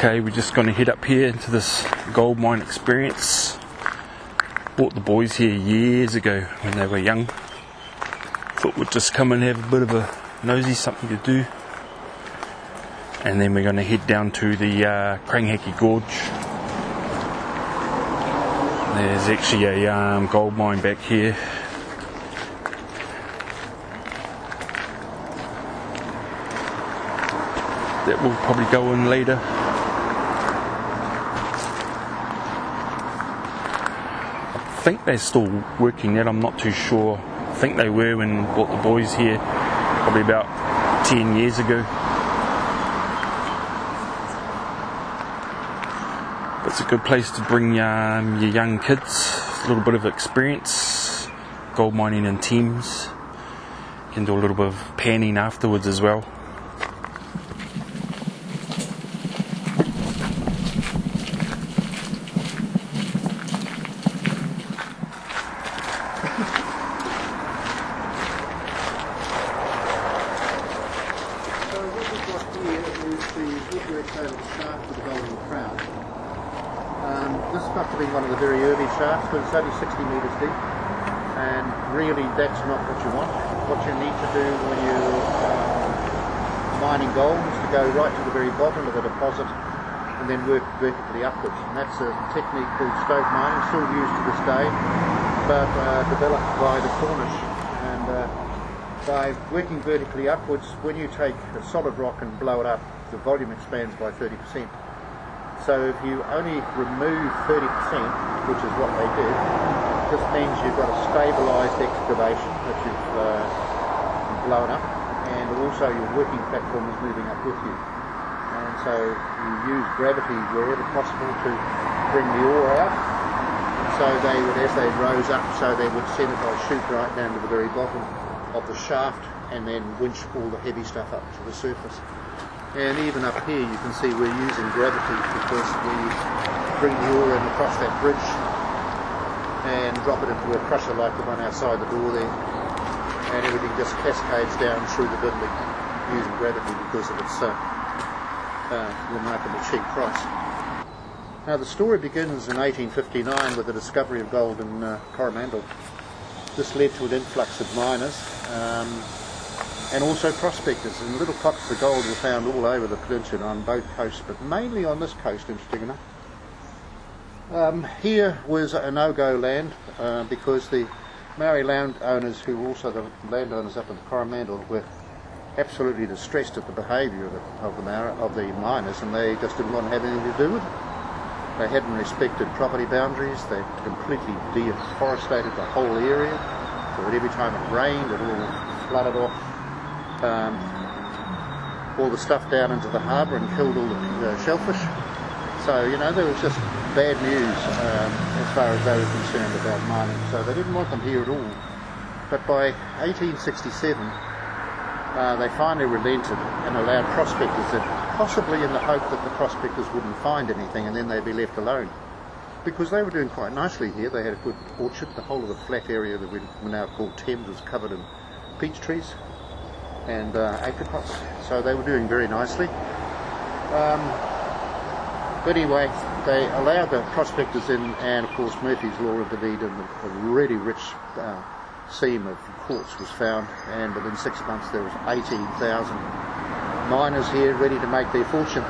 Okay, we're just going to head up here into this gold mine experience. Brought the boys here years ago when they were young. Thought we'd just come and have a bit of a nosy, something to do. And then we're going to head down to the Kranghaki Gorge. There's actually a gold mine back here. That we'll probably go in later. I think they're still working that, I'm not too sure. I think they were when we brought the boys here, probably about 10 years ago. But it's a good place to bring your young kids, a little bit of experience, gold mining in Thames. You can do a little bit of panning afterwards as well. This must have been one of the very early shafts, but it's only 60 metres deep, and really that's not what you want. What you need to do when you're mining gold is to go right to the very bottom of the deposit and then work vertically upwards, and that's a technique called stope mining, still used to this day, but developed by the Cornish. And by working vertically upwards, when you take a solid rock and blow it up, the volume expands by 30%. So if you only remove 30%, which is what they did, this means you've got a stabilised excavation that you've blown up, and also your working platform is moving up with you. And so you use gravity wherever possible to bring the ore out. So they would, as they rose up, so they would send it by chute right down to the very bottom of the shaft, and then winch all the heavy stuff up to the surface. And even up here you can see we're using gravity because we bring the ore in across that bridge and drop it into a crusher like the one outside the door there, and everything just cascades down through the building using gravity because of its remarkably cheap price. Now the story begins in 1859 with the discovery of gold in Coromandel. This led to an influx of miners and also prospectors, and little pockets of gold were found all over the peninsula on both coasts, but mainly on this coast, interesting enough. Here was a no-go land because the Maori landowners, who were also the landowners up in the Coromandel, were absolutely distressed at the behaviour of the miners, and they just didn't want to have anything to do with it. They hadn't respected property boundaries, they completely deforested the whole area, so that every time it rained it all flooded off all the stuff down into the harbour and killed all the shellfish. So, you know, there was just bad news as far as they were concerned about mining, so they didn't want them here at all. But by 1867 they finally relented and allowed prospectors in, possibly in the hope that the prospectors wouldn't find anything and then they'd be left alone. Because they were doing quite nicely here. They had a good orchard. The whole of the flat area that we now call Thames was covered in peach trees and apricots, so they were doing very nicely. But anyway, they allowed the prospectors in, and of course Murphy's Law of the Deed and a really rich seam of quartz was found, and within 6 months there was 18,000 miners here ready to make their fortune.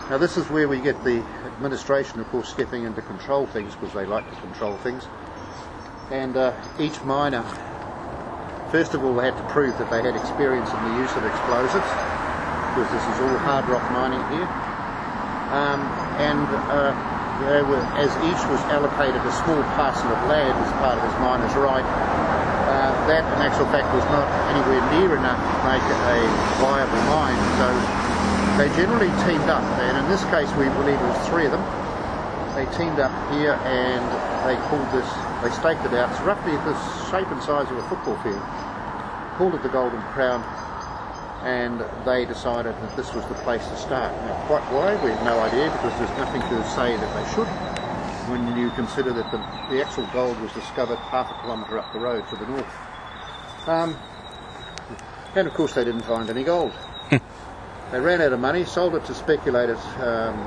Now this is where we get the administration, of course, stepping in to control things, because they like to control things. And each miner, first of all, they had to prove that they had experience in the use of explosives, because this is all hard rock mining here. They were, as each was allocated a small parcel of land as part of his miner's right, that in actual fact was not anywhere near enough to make it a viable mine. So they generally teamed up, and in this case we believe it was 3 of them. They teamed up here and they called this, they staked it out. It's roughly the shape and size of a football field. Called it the Golden Crown, and they decided that this was the place to start. Now quite why, we have no idea, because there's nothing to say that they should, when you consider that the actual gold was discovered half a kilometre up the road to the north. And of course they didn't find any gold. They ran out of money, sold it to speculators,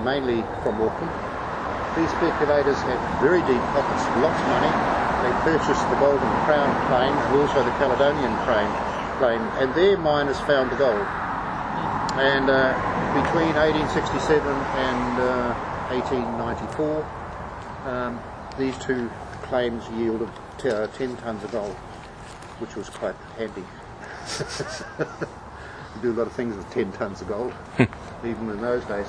mainly from Auckland. These speculators had very deep pockets, lots of money. They purchased the Golden Crown claim and also the Caledonian claim, and their miners found the gold. And between 1867 and 1894, these two claims yielded 10 tonnes of gold, which was quite handy. You do a lot of things with 10 tonnes of gold, even in those days.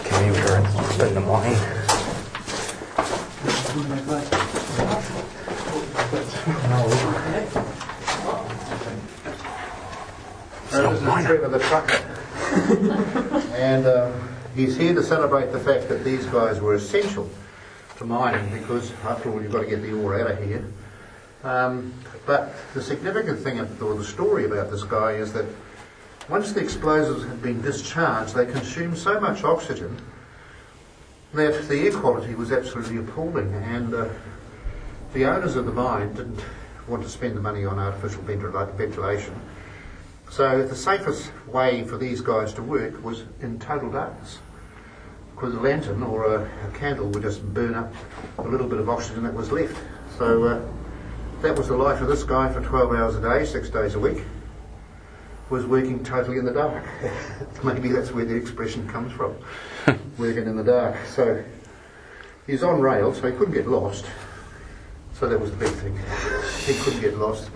Can we spin the mine? This is Trevor the trucker. And he's here to celebrate the fact that these guys were essential to mining, because after all you've got to get the ore out of here. But the significant thing, or the story about this guy, is that once the explosives had been discharged, they consumed so much oxygen that the air quality was absolutely appalling, and the owners of the mine didn't want to spend the money on artificial ventilation. So the safest way for these guys to work was in total darkness, because a lantern or a candle would just burn up a little bit of oxygen that was left. So that was the life of this guy for 12 hours a day, 6 days a week, was working totally in the dark. Maybe that's where the expression comes from, working in the dark. So he's on rail, so he couldn't get lost. So that was the big thing. He couldn't get lost.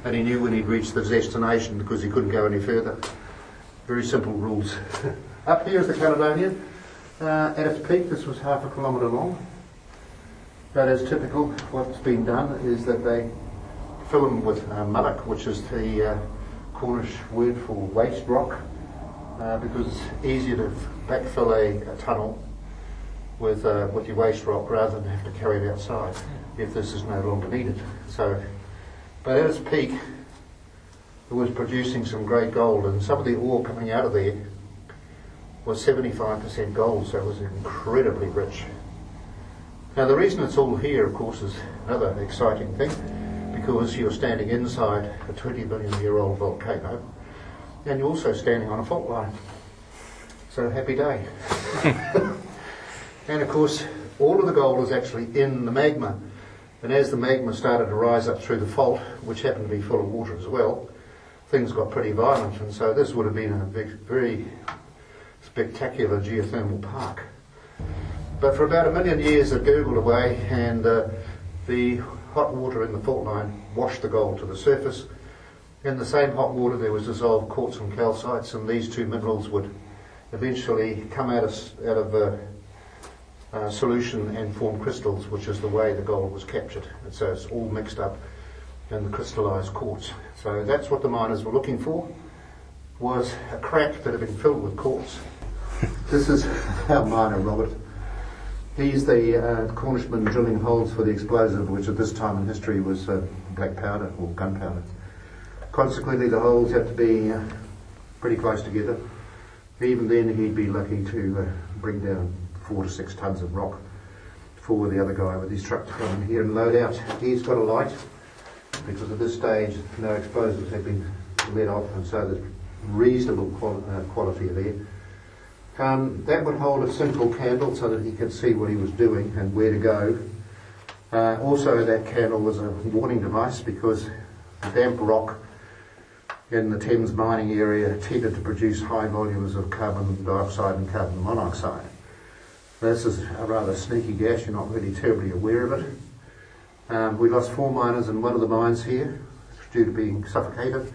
And he knew when he'd reached the destination, because he couldn't go any further. Very simple rules. Up here is the Caledonian. At its peak, this was 1/2 kilometre long. But as typical, what's been done is that they fill them with mullock, which is the Cornish word for waste rock, because it's easier to backfill a tunnel with your waste rock rather than have to carry it outside if this is no longer needed. So, but at its peak, it was producing some great gold, and some of the ore coming out of there was 75% gold, so it was incredibly rich. Now the reason it's all here, of course, is another exciting thing, because you're standing inside a 20 million year old volcano, and you're also standing on a fault line. So happy day. And of course, all of the gold is actually in the magma. And as the magma started to rise up through the fault, which happened to be full of water as well, things got pretty violent, and so this would have been a very spectacular geothermal park. But for about 1 million years it gurgled away, and the hot water in the fault line washed the gold to the surface. In the same hot water there was dissolved quartz and calcites, and these two minerals would eventually come out of solution and form crystals, which is the way the gold was captured. And so it's all mixed up in the crystallised quartz. So that's what the miners were looking for, was a crack that had been filled with quartz. This is our miner, Robert. He's the Cornishman drilling holes for the explosive, which at this time in history was black powder or gunpowder. Consequently, the holes had to be pretty close together. Even then, he'd be lucky to bring down 4 to 6 tonnes of rock for the other guy with his truck to come in here and load out. He's got a light, because at this stage no explosives have been let off, and so there's reasonable quality of air. That would hold a simple candle so that he could see what he was doing and where to go. Also, that candle was a warning device, because damp rock in the Thames mining area tended to produce high volumes of carbon dioxide and carbon monoxide. This is a rather sneaky gas, you're not really terribly aware of it. We lost 4 miners in one of the mines here due to being suffocated.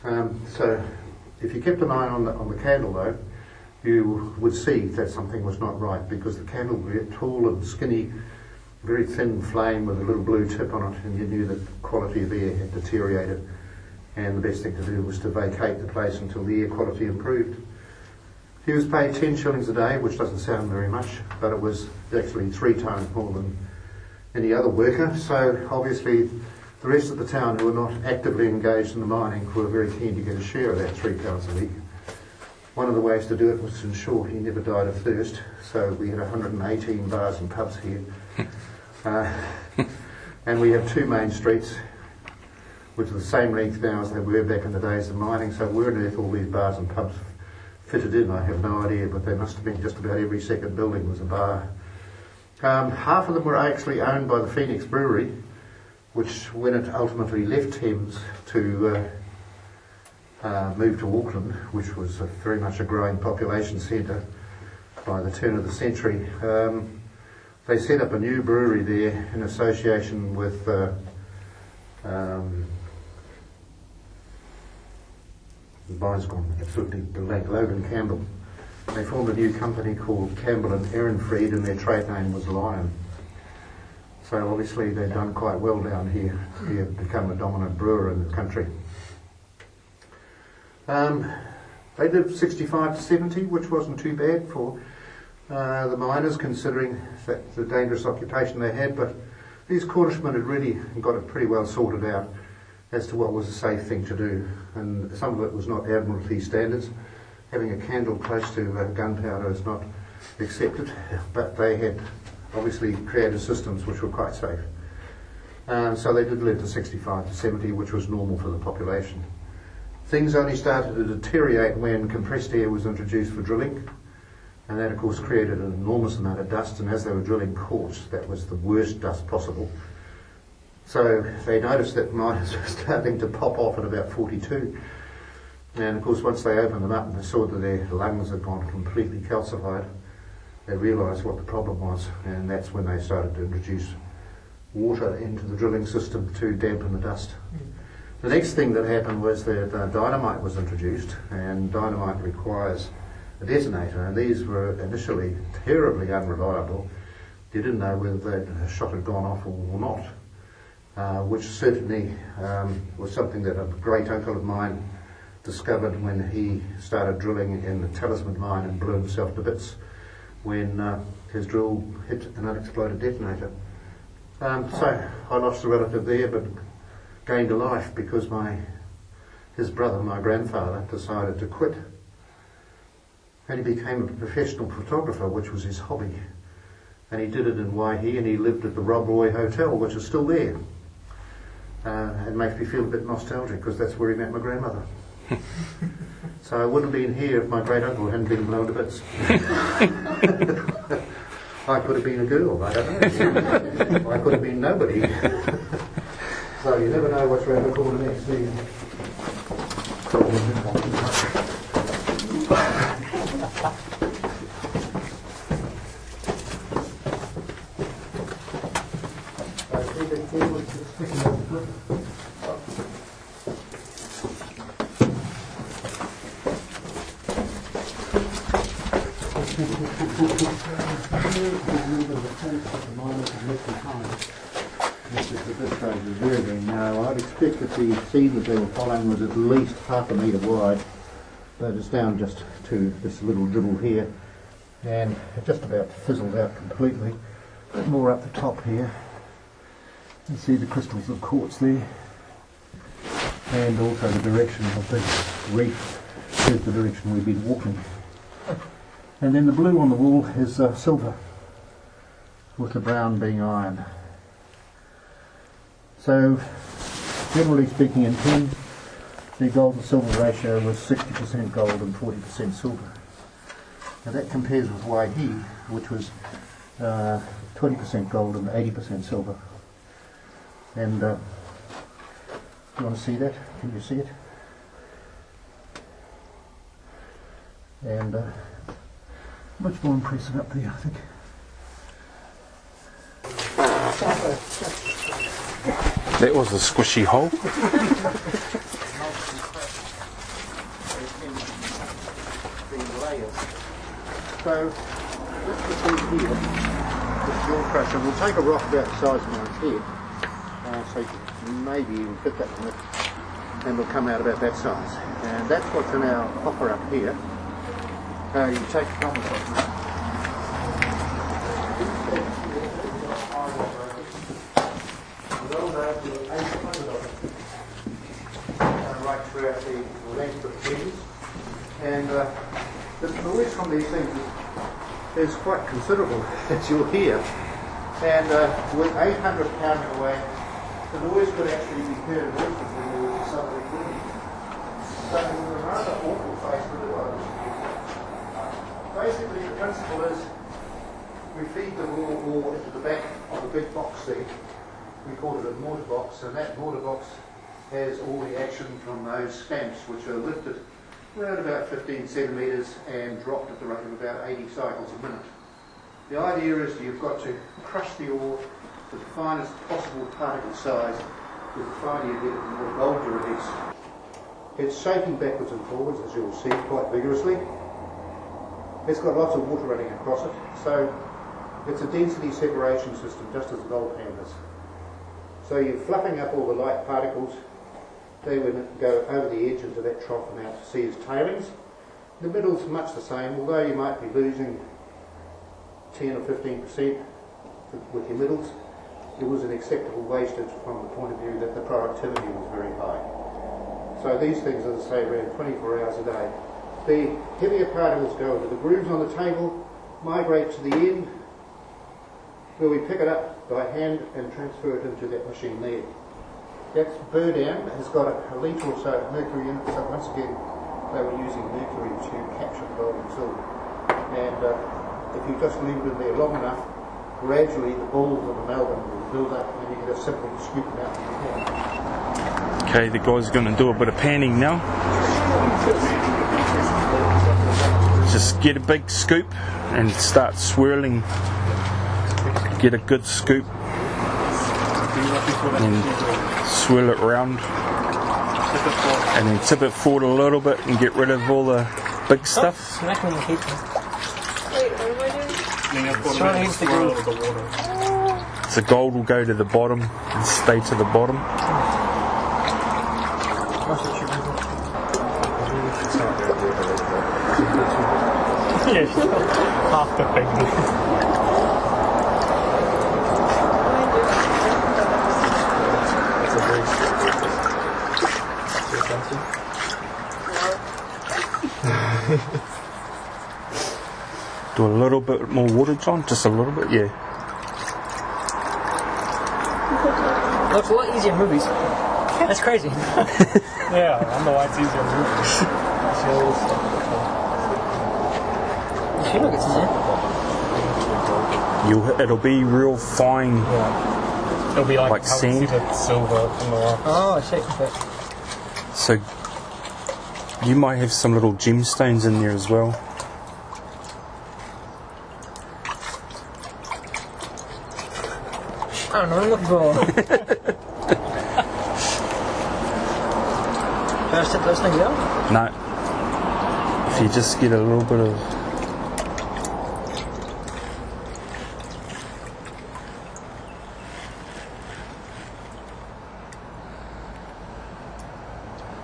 So if you kept an eye on the candle though, you would see that something was not right, because the candle was very tall and skinny, very thin flame with a little blue tip on it, and you knew that quality of air had deteriorated, and the best thing to do was to vacate the place until the air quality improved. He was paid 10 shillings a day, which doesn't sound very much, but it was actually 3 times more than any other worker. So obviously The rest of the town who were not actively engaged in the mining were very keen to get a share of that £3 a week. One of the ways to do it was to ensure he never died of thirst, so we had 118 bars and pubs here. And we have two main streets, which are the same length now as they were back in the days of mining, so where on earth all these bars and pubs fitted in, I have no idea, but they must have been just about every second building was a bar. Half of them were actually owned by the Phoenix Brewery, which when it ultimately left Thames to move to Auckland, which was very much a growing population centre by the turn of the century, they set up a new brewery there in association with mine's gone absolutely blank, Logan Campbell. They formed a new company called Campbell and Ehrenfried, and their trade name was Lion. So obviously they've done quite well down here. They have become a dominant brewer in the country. They lived 65 to 70, which wasn't too bad for the miners, considering that the dangerous occupation they had, but these Cornishmen had really got it pretty well sorted out as to what was a safe thing to do, and some of it was not Admiralty standards. Having a candle close to gunpowder is not accepted, but they had obviously created systems which were quite safe. So they did live to 65 to 70, which was normal for the population. Things only started to deteriorate when compressed air was introduced for drilling, and that of course created an enormous amount of dust, and as they were drilling quartz, that was the worst dust possible. So they noticed that miners were starting to pop off at about 42. And of course once they opened them up and they saw that their lungs had gone completely calcified, they realised what the problem was, and that's when they started to introduce water into the drilling system to dampen the dust. The next thing that happened was that dynamite was introduced, and dynamite requires a detonator, and these were initially terribly unreliable. You didn't know whether the shot had gone off or not, which certainly was something that a great uncle of mine discovered when he started drilling in the Talisman mine and blew himself to bits when his drill hit an unexploded detonator. So I lost a relative there, but gained a life because his brother, my grandfather, decided to quit. And he became a professional photographer, which was his hobby. And he did it in Waihi, and he lived at the Rob Roy Hotel, which is still there. It makes me feel a bit nostalgic because that's where he met my grandmother. So I wouldn't have been here if my great uncle hadn't been blown to bits. I could have been a girl, I don't know. I could have been nobody. So you never know what's around the corner next, do you? Now, I'd expect that the seam that they were following was at least half a metre wide, but it's down just to this little dribble here, and it just about fizzled out completely. A bit more up the top here. You see the crystals of quartz there, and also the direction of the reef is the direction we've been walking. And then the blue on the wall is silver, with the brown being iron. So, generally speaking in Thames, the gold to silver ratio was 60% gold and 40% silver. Now that compares with Waihi, which was 20% gold and 80% silver. And you want to see that? Can you see it? And much more impressive up there, I think. That was a squishy hole. So, this machine here, this jaw crusher, will take a rock about the size of my head, so you can maybe even fit that in it, and it'll come out about that size. And that's what's in our hopper up here. You take the top of it. throughout the length of the Thames. And the noise from these things is quite considerable, as you'll hear. And with 800 pounding away, the noise could actually be heard instantly with some of the equipment. So it was a rather awful place to live on. Basically, the principle is we feed the raw ore into the back of a big box there. We call it a mortar box, and that mortar box has all the action from those stamps, which are lifted around about 15 centimetres and dropped at the rate of about 80 cycles a minute. The idea is you've got to crush the ore to the finest possible particle size, because the finer you get it, the more goldier it is. It's shaking backwards and forwards, as you'll see, quite vigorously. It's got lots of water running across it, so it's a density separation system, just as a gold pan is. So you're fluffing up all the light particles. They would go over the edge into that trough and out to sea as tailings. The middle's much the same, although you might be losing 10 or 15% with your middles. It was an acceptable wastage from the point of view that the productivity was very high. So these things, as I say, ran 24 hours a day. The heavier particles go into the grooves on the table, migrate to the end, where we pick it up by hand and transfer it into that machine there. That burr down has got a litre or so of mercury in it, so once again they were using mercury to capture the gold and silver. And if you just leave it in there long enough, gradually the balls of amalgam will build up and you can just simply scoop them out from the hand. Okay, the guy's going to do a bit of panning now. Just get a big scoop and start swirling. Get a good scoop and swirl it round, and then tip it forward a little bit and get rid of all the big stuff. Wait, what am I doing? So gold will go to the bottom and stay to the bottom. Yeah, half the thing. Do a little bit more water, John, just a little bit, yeah. Looks a lot easier in movies. That's crazy. Yeah, I know why it's easier in movies. You feel like it's in there. It'll be real fine. Yeah. It'll be like how sand. you see the silver from the rock. Oh, I see. Okay. So you might have some little gemstones in there as well. I don't know, I'm looking for. First tip those things out? No. If you just get a little bit of...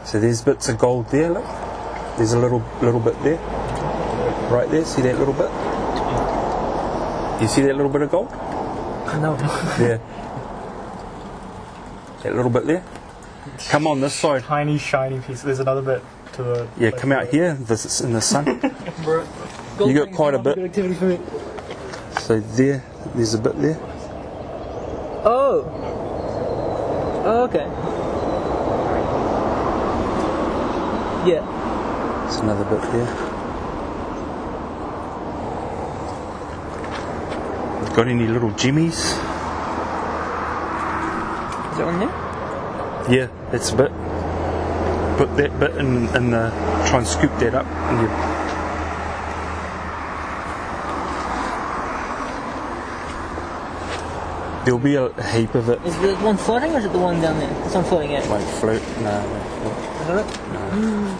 So there's bits of gold there, look. There's a little bit there. Right there, see that little bit? You see that little bit of gold? No. There. That little bit there. Come on this side. Tiny, shiny piece. There's another bit to the... Yeah, come out here. This is in the sun. You got quite a bit. Good activity for me. So there's a bit there. Oh. Oh, okay. Yeah. There's another bit there. Got any little jimmies? Is that one there? Yeah, that's a bit. Put that bit in the... Try and scoop that up. And there'll be a heap of it. Is the one floating or is it the one down there? This one floating, yeah. Won't float. No, won't float. Is that it? No.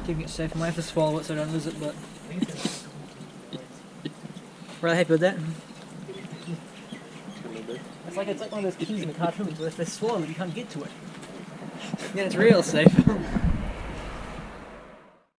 Keeping it safe. I might have to swallow it so I don't lose it, but... Really happy with that. It's like one of those keys in the cartoons where if they swallow it, you can't get to it. Yeah, it's real safe.